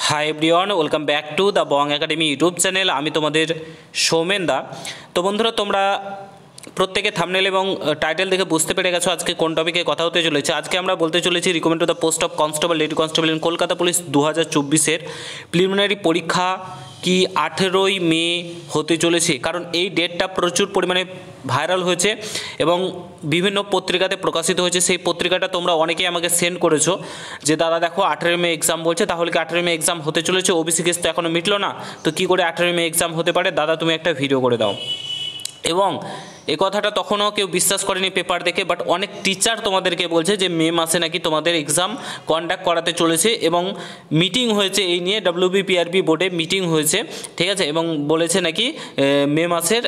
Hi everyone, welcome back to the Bong academy YouTube channel. আমি তোমাদের সৌমেন দা। তো বন্ধুরা, তোমরা প্রত্যেকে থাম্বনেল এবং টাইটেল দেখে বুঝতে পেরে গেছো আজকে কোন টপিকে কথা হতে চলেছে। আজকে আমরা বলতে চলেছি recommend to the post of constable, lady constable in Kolkata police 2024-এর প্রিলিমিনারি পরীক্ষা কি 18ই মে হতে চলেছে। কারণ এই ডেটটা প্রচুর পরিমাণে ভাইরাল হয়েছে এবং বিভিন্ন পত্রিকাতে প্রকাশিত হয়েছে। সেই পত্রিকাটা তোমরা অনেকেই আমাকে সেন্ড করেছো যে দাদা দেখো 18ই মে এক্সাম বলছে, তাহলে কি 18ই মে এক্সাম হতে চলেছে? ওবিসি কেস তো এখনও মিটলো না, তো কী করে 18ই মে এক্সাম হতে পারে? দাদা তুমি একটা ভিডিও করে দাও। এবং এই কথাটা তখনও কেউ বিশ্বাস করেনি পেপার দেখে, বাট অনেক টিচার তোমাদেরকে বলছে যে মে মাসে নাকি তোমাদের এক্সাম কন্ডাক্ট করাতে চলেছে এবং মিটিং হয়েছে এই নিয়ে, WBPRB বোর্ডে মিটিং হয়েছে, ঠিক আছে, এবং বলেছে নাকি মে মাসের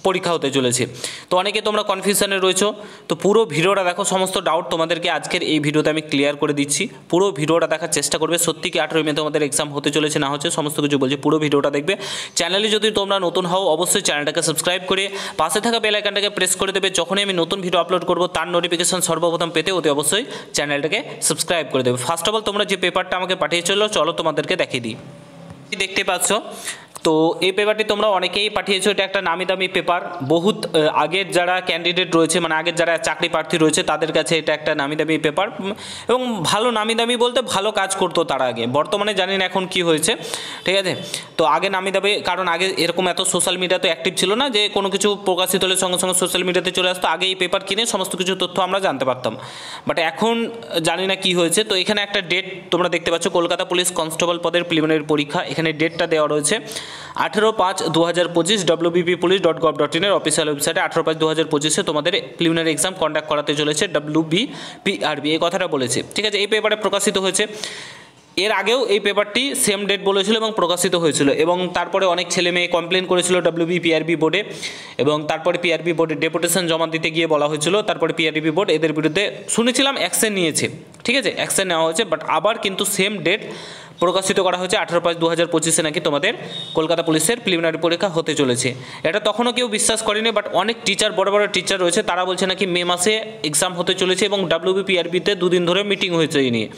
পরীক্ষা হতে চলেছে। তো অনেকে তোমরা কনফিউশনে রয়েছো, তো পুরো ভিডিওটা দেখো, সমস্ত ডাউট তোমাদেরকে আজকের এই ভিডিওতে আমি ক্লিয়ার করে দিচ্ছি। পুরো ভিডিওটা দেখার চেষ্টা করবে, সত্যি কি 18ই মে তোমাদের এক্সাম হতে চলেছে না হচ্ছে সমস্ত কিছু বলছে, পুরো ভিডিওটা দেখবে। চ্যানেলে যদি তোমরা নতুন হও অবশ্যই চ্যানেলটাকে সাবস্ক্রাইব করে পাশে থাকা বেল আইকনটাকে প্রেস করে দেবে। যখনই আমি নতুন ভিডিও আপলোড করবো তার নোটিফিকেশন সর্বপ্রথম পেতে অতি অবশ্যই চ্যানেলটাকে সাবস্ক্রাইব করে দেবে। ফার্স্ট অফ অল তোমরা যে পেপারটা আমাকে পাঠিয়েছিল, চলো তোমাদেরকে দেখিয়ে দিই। দেখতে পাচ্ছ, তো এই পেপারটি তোমরা অনেকেই পাঠিয়েছো। এটা একটা নামি দামি পেপার, বহুত আগের যারা ক্যান্ডিডেট রয়েছে, মানে আগের যারা চাকরি প্রার্থী রয়েছে তাদের কাছে এটা একটা নামি দামি পেপার এবং ভালো নামি দামি বলতে ভালো কাজ করতো তারা আগে। বর্তমানে জানি না এখন কি হয়েছে, ঠিক আছে। তো আগে নামি দামি, কারণ আগে এরকম এত সোশ্যাল মিডিয়া তো অ্যাক্টিভ ছিল না যে কোনো কিছু প্রকাশিত হলে সঙ্গে সঙ্গে সোশ্যাল মিডিয়াতে চলে আসতো। আগে এই পেপার কিনে সমস্ত কিছু তথ্য আমরা জানতে পারতাম, বাট এখন জানি না কি হয়েছে। তো এখানে একটা ডেট তোমরা দেখতে পাচ্ছ, কলকাতা পুলিশ কনস্টেবল পদের প্রিলিমিনারি পরীক্ষা। এখানে ডেটটা দেওয়া রয়েছে 18/5/2025 wbpulice.gov.in এর অফিসিয়াল ওয়েবসাইটে 18/5/2025 তোমাদের প্রিলিমিনারি এক্সাম কন্ডাক্ট করাতে চলেছে WBPRB, এই কথাটা বলেছে, ঠিক আছে। এই পেপারে প্রকাশিত হয়েছে। এর আগেও এই পেপারটি সেম ডেট বলেছিল এবং প্রকাশিত হয়েছিল, এবং তারপরে অনেক ছেলে মেয়ে কমপ্লেন করেছিল WBPRB বোর্ডে, এবং তারপরে PRB বোর্ডে ডেপুটেশন জমা দিতে গিয়ে বলা হয়েছিল, তারপরে PRB বোর্ড এদের বিরুদ্ধে শুনেছিলাম অ্যাকশন নিয়েছে, ঠিক আছে, অ্যাকশন নেওয়া হয়েছে। বাট আবার কিন্তু সেম ডেট প্রকাশিত করা হয়েছে 18/5/2025 নাকি তোমাদের কলকাতা পুলিশের প্রিলিমিনারি পরীক্ষা হতে চলেছে। এটা তখনও কেউ বিশ্বাস করেনি, বাট অনেক টিচার, বড় বড় টিচার রয়েছে, তারা বলছে নাকি মে মাসে এক্সাম হতে চলেছে এবং WBPRB-তে দুদিন ধরে মিটিং হয়েছে এই নিয়ে।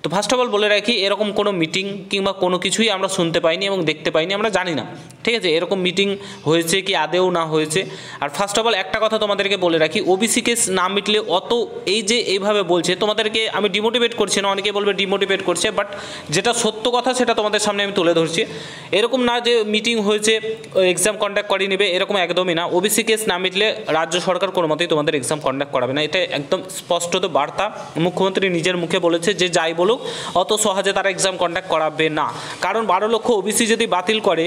তো ফার্স্ট অফ অল বলে রাখি, এরকম কোনো মিটিং কিংবা কোনো কিছুই আমরা শুনতে পাইনি এবং দেখতে পাইনি, আমরা জানি না, ঠিক আছে, এরকম মিটিং হয়েছে কি আদেও না হয়েছে। আর ফার্স্ট অফ অল একটা কথা তোমাদেরকে বলে রাখি, ওবিসি কেস না মিটলে অত এই যে এইভাবে বলছে, তোমাদেরকে আমি ডিমোটিভেট করছি না, অনেকে বলবে ডিমোটিভেট করছে, বাট যেটা সত্য কথা সেটা তোমাদের সামনে আমি তুলে ধরছি। এরকম না যে মিটিং হয়েছে এক্সাম কন্ডাক্ট করিয়ে নেবে, এরকম একদমই না। ওবিসি কেস না মিটলে রাজ্য সরকার কোনো মতেই তোমাদের এক্সাম কন্ডাক্ট করাবে না, এটা একদম স্পষ্টত বার্তা। মুখ্যমন্ত্রী নিজের মুখে বলেছে যে যাই বলুক অত সহজে তারা এক্সাম কন্ডাক্ট করাবে না। কারণ 12 লক্ষ ওবিসি যদি বাতিল করে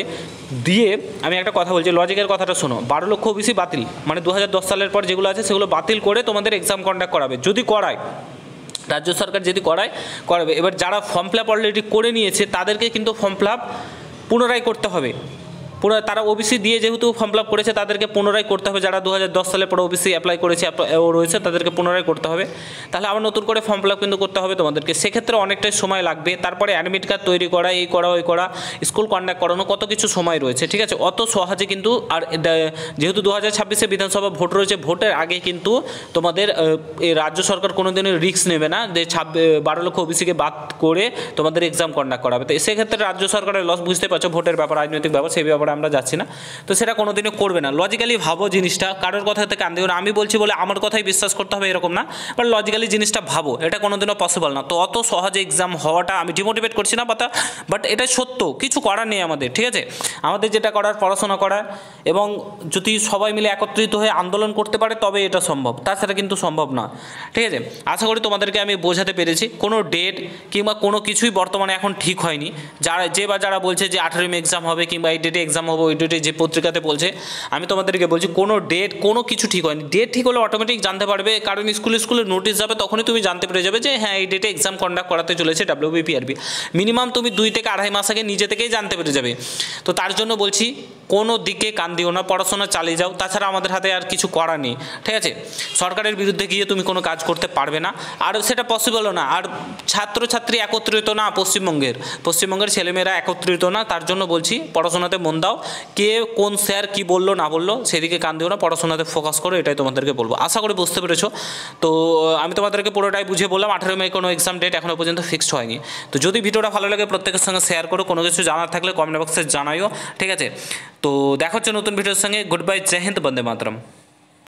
দিয়ে, আমি একটা কথা বলছি, লজিকের কথাটা শোনো, 12 লক্ষ ওবিসি বাতিল মানে 2010 সালের পর যেগুলো আছে সেগুলো বাতিল করে তোমাদের এক্সাম কন্ডাক্ট করাবে, যদি করায় রাজ্য সরকার, যদি করাবে। এবার যারা ফর্ম ফিল আপ অলরেডি করে নিয়েছে তাদেরকে কিন্তু ফর্ম ফিল আপ পুনরায় করতে হবে। তারা ওবিসি দিয়ে যেহেতু ফর্ম ফিল আপ করেছে তাদেরকে পুনরায় করতে হবে। যারা 2010 সালের পরে ওবিসি অ্যাপ্লাই করেছে রয়েছে তাদেরকে পুনরায় করতে হবে, তাহলে আবার নতুন করে ফর্ম ফিল আপ কিন্তু করতে হবে তোমাদেরকে। সেক্ষেত্রে অনেকটাই সময় লাগবে। তারপরে অ্যাডমিট কার্ড তৈরি করা, এই করা ওই করা, স্কুল কন্ডাক্ট করানো, কত কিছু সময় রয়েছে, ঠিক আছে। অত সহজে কিন্তু, আর যেহেতু 2026-এ বিধানসভা ভোট রয়েছে, ভোটের আগে কিন্তু তোমাদের এই রাজ্য সরকার কোনোদিনই রিস্ক নেবে না যে 12 লক্ষ ওবিসিকে বাদ করে তোমাদের এক্সাম কন্ডাক্ট করাবে। তো সেক্ষেত্রে রাজ্য সরকারের লস বুঝতে পারছো, ভোটের ব্যাপার, রাজনৈতিক ব্যাপার, সেই ব্যাপারে আমরা যাচ্ছি না, তো সেটা কোনোদিনও করবে না। লজিক্যালি ভাবো জিনিসটা, কারোর কথা থেকে আনতে হবে না। আমি বলছি বলে আমার কথাই বিশ্বাস করতে হবে এরকম না, বাট লজিক্যালি জিনিসটা ভাবো, এটা কোনোদিনও পসিবল না। তো অত সহজে এক্সাম হওয়াটা, আমি ডিমোটিভেট করছি না বাট এটা সত্য, কিছু করার নেই আমাদের, ঠিক আছে। আমাদের যেটা করার পড়াশোনা করা, এবং যদি সবাই মিলে একত্রিত হয়ে আন্দোলন করতে পারে তবে এটা সম্ভব, তাছাড়া কিন্তু সম্ভব না, ঠিক আছে। আশা করি তোমাদেরকে আমি বোঝাতে পেরেছি। কোনো ডেট কিংবা কোনো কিছুই বর্তমানে এখন ঠিক হয়নি। যারা বলছে যে 18ই মে এক্সাম হবে কিংবা এই ডেটে এক্সাম হবে, ওই ডেটে যে পত্রিকাতে বলছে, আমি তোমাদেরকে বলছি কোনো ডেট কোনো কিছু ঠিক হয়নি। ডেট ঠিক হলে অটোমেটিক জানতে পারবে, কারণ স্কুলে নোটিশ যাবে, তখনই তুমি জানতে পেরে যাবে যে হ্যাঁ এই ডেটে এক্সাম কন্ডাক্ট করাতে চলেছে WBPRB। মিনিমাম তুমি 2 থেকে 2.5 মাস আগে নিজে থেকেই জানতে পেরে যাবে। তো তার জন্য বলছি কোনো দিকে কান দিও না, পড়াশোনা চালিয়ে যাও, তাছাড়া আমাদের হাতে আর কিছু করার নেই, ঠিক আছে। সরকারের বিরুদ্ধে গিয়ে তুমি কোনো কাজ করতে পারবে না, আর সেটা পসিবলও না। আর ছাত্রছাত্রী একত্রিত না পশ্চিমবঙ্গের ছেলেমেয়েরা একত্রিত না, তার জন্য বলছি পড়াশোনাতে মন দাও। কে কোন স্যার কী বললো না বললো সেদিকে কান দিও না, পড়াশোনাতে ফোকাস করো, এটাই তোমাদেরকে বলবো। আশা করি বুঝতে পেরেছো। তো আমি তোমাদেরকে পুরোটাই বুঝিয়ে বললাম। 18 মে কোনো এক্সাম ডেট এখনও পর্যন্ত ফিক্সড হয়নি। তো যদি ভিডিওটা ভালো লাগে প্রত্যেকের সঙ্গে শেয়ার করো, কোনো কিছু জানার থাকলে কমেন্ট বক্সে জানাইও, ঠিক আছে। তো দেখা হচ্ছে নতুন ভিডিওর সঙ্গে। গুড বাই, জয় হিন্দ, বন্দে মাতরম।